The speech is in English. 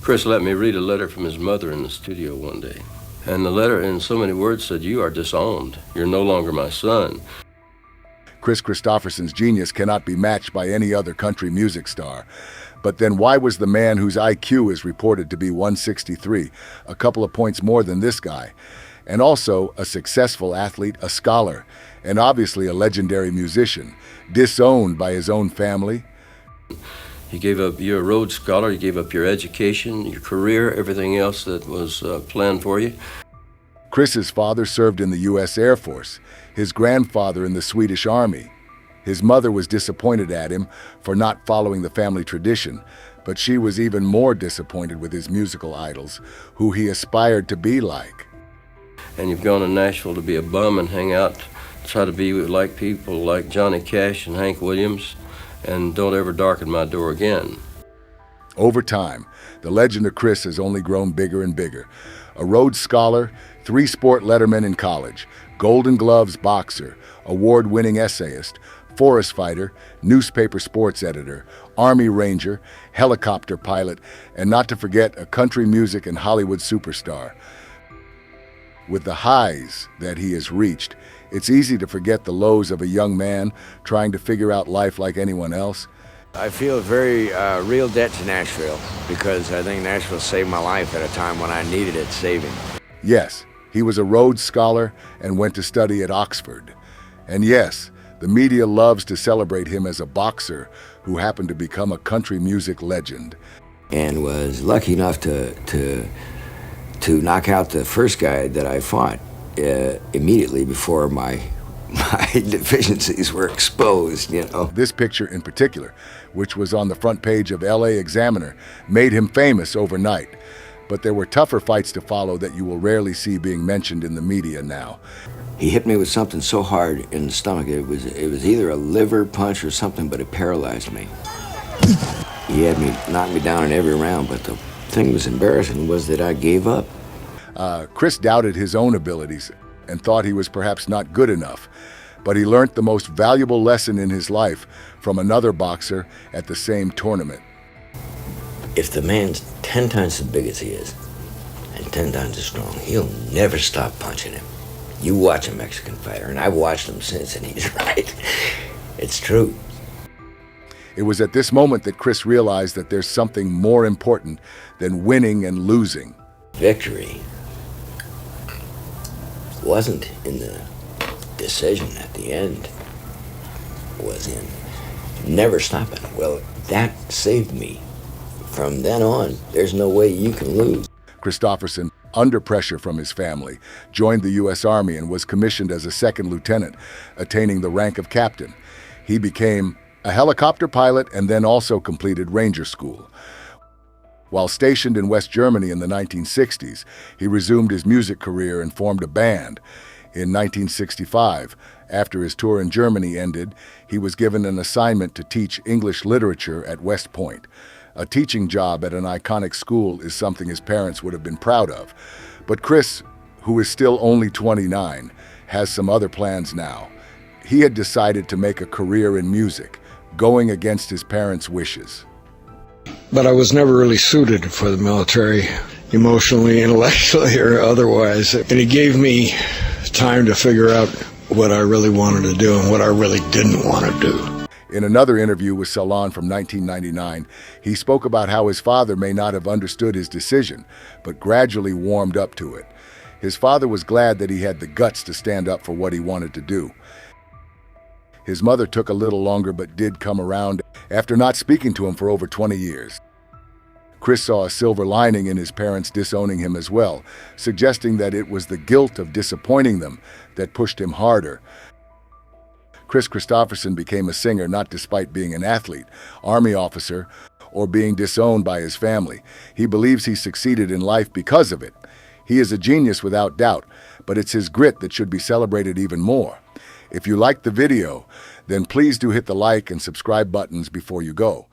Kris let me read a letter from his mother in the studio one day. And the letter in so many words said, "You are disowned. You're no longer my son." Kris Kristofferson's genius cannot be matched by any other country music star. But then why was the man whose IQ is reported to be 163, a couple of points more than this guy, and also a successful athlete, a scholar, and obviously a legendary musician, disowned by his own family? You gave up, you're a Rhodes Scholar, you gave up your education, your career, everything else that was planned for you. Kris's father served in the U.S. Air Force, his grandfather in the Swedish Army. His mother was disappointed at him for not following the family tradition, but she was even more disappointed with his musical idols, who he aspired to be like. And you've gone to Nashville to be a bum and hang out, try to be like people like Johnny Cash and Hank Williams, and don't ever darken my door again. Over time, the legend of Kris has only grown bigger and bigger. A Rhodes Scholar, 3-sport letterman in college, Golden Gloves boxer, award-winning essayist, forest fighter, newspaper sports editor, Army Ranger, helicopter pilot, and not to forget a country music and Hollywood superstar. With the highs that he has reached, it's easy to forget the lows of a young man trying to figure out life like anyone else. I feel a very real debt to Nashville because I think Nashville saved my life at a time when I needed it saving. Yes, he was a Rhodes Scholar and went to study at Oxford. And yes, the media loves to celebrate him as a boxer who happened to become a country music legend. And was lucky enough to knock out the first guy that I fought immediately before my deficiencies were exposed, you know. This picture in particular, which was on the front page of LA Examiner, made him famous overnight. But there were tougher fights to follow that you will rarely see being mentioned in the media now. He hit me with something so hard in the stomach, it was either a liver punch or something, but it paralyzed me. He had me knock me down in every round, but the thing was embarrassing was that I gave up. Kris doubted his own abilities and thought he was perhaps not good enough, but he learned the most valuable lesson in his life from another boxer at the same tournament. If the man's 10 times as big as he is, and 10 times as strong, he'll never stop punching him. You watch a Mexican fighter, and I've watched him since, and he's right. It's true. It was at this moment that Kris realized that there's something more important than winning and losing. Victory wasn't in the decision at the end. It was in never stopping. Well, that saved me. From then on, there's no way you can lose. Kristofferson, under pressure from his family, joined the U.S. Army and was commissioned as a second lieutenant, attaining the rank of captain. He became a helicopter pilot and then also completed Ranger School. While stationed in West Germany in the 1960s, he resumed his music career and formed a band. In 1965, after his tour in Germany ended, he was given an assignment to teach English literature at West Point. A teaching job at an iconic school is something his parents would have been proud of. But Kris, who is still only 29, has some other plans now. He had decided to make a career in music, going against his parents' wishes. But I was never really suited for the military, emotionally, intellectually, or otherwise. And it gave me time to figure out what I really wanted to do and what I really didn't want to do. In another interview with Salon from 1999, he spoke about how his father may not have understood his decision, but gradually warmed up to it. His father was glad that he had the guts to stand up for what he wanted to do. His mother took a little longer but did come around after not speaking to him for over 20 years. Kris saw a silver lining in his parents disowning him as well, suggesting that it was the guilt of disappointing them that pushed him harder. Kris Kristofferson became a singer not despite being an athlete, Army officer, or being disowned by his family. He believes he succeeded in life because of it. He is a genius without doubt, but it's his grit that should be celebrated even more. If you liked the video, then please do hit the like and subscribe buttons before you go.